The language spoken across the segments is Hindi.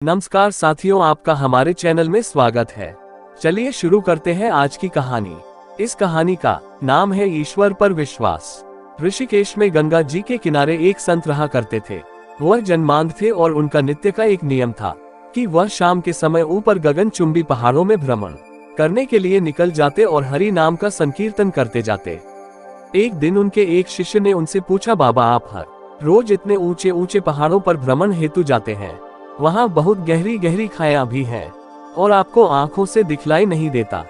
नमस्कार साथियों, आपका हमारे चैनल में स्वागत है। चलिए शुरू करते हैं आज की कहानी। इस कहानी का नाम है ईश्वर पर विश्वास। ऋषिकेश में गंगा जी के किनारे एक संत रहा करते थे। वह जन्मांध थे और उनका नित्य का एक नियम था कि वह शाम के समय ऊपर गगनचुंबी पहाड़ों में भ्रमण करने के लिए निकल जाते और हरि नाम का संकीर्तन करते जाते। एक दिन उनके एक शिष्य ने उनसे पूछा, बाबा आप हर रोज इतने ऊंचे ऊंचे पहाड़ों पर भ्रमण हेतु जाते हैं, वहाँ बहुत गहरी गहरी खाया भी हैं और आपको आंखों से दिखलाई नहीं देता,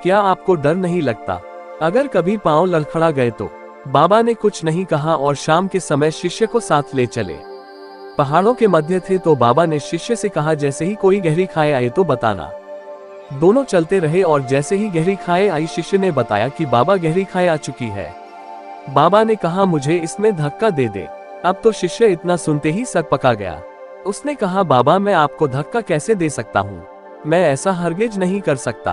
क्या आपको डर नहीं लगता अगर कभी पांव लड़खड़ा गए तो? बाबा ने कुछ नहीं कहा और शाम के समय शिष्य को साथ ले चले। पहाड़ों के मध्य थे तो बाबा ने शिष्य से कहा, जैसे ही कोई गहरी खाई आए तो बताना। दोनों चलते रहे और जैसे ही गहरी खाई आई शिष्य ने बताया कि बाबा गहरी खाई आ चुकी है। बाबा ने कहा, मुझे इसमें धक्का दे दे। अब तो शिष्य इतना सुनते ही सक पका गया। उसने कहा, बाबा मैं आपको धक्का कैसे दे सकता हूँ, मैं ऐसा हरगिज नहीं कर सकता।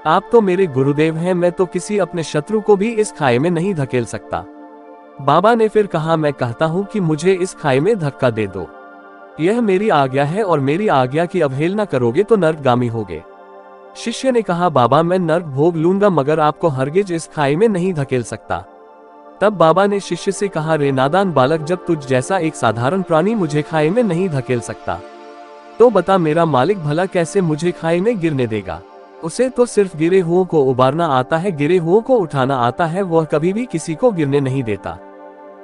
आप तो मेरे गुरुदेव हैं, मैं तो किसी अपने शत्रु को भी इस खाई में नहीं धकेल सकता। बाबा ने फिर कहा, मैं कहता हूँ कि मुझे इस खाई में धक्का दे दो, यह मेरी आज्ञा है और मेरी आज्ञा की अवहेलना करोगे तो नरकगामी होगे। शिष्य ने कहा, बाबा मैं नरक भोग लूंगा मगर आपको हरगिज इस खाई में नहीं धकेल सकता। तब बाबा ने शिष्य से कहा, रे नादान बालक, जब तुझ जैसा एक साधारण प्राणी मुझे खाई में नहीं धकेल सकता तो बता मेरा मालिक भला कैसे मुझे खाई में गिरने देगा। उसे तो सिर्फ गिरे हुओं को उबारना आता है, गिरे हुओं को उठाना आता है, वह कभी भी किसी को गिरने नहीं देता।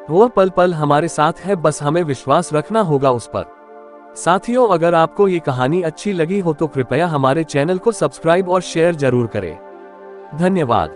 वह पल पल हमारे साथ है, बस हमें विश्वास रखना होगा उस पर। साथियों, अगर आपको ये कहानी अच्छी लगी हो तो कृपया हमारे चैनल को सब्सक्राइब और शेयर जरूर करें। धन्यवाद।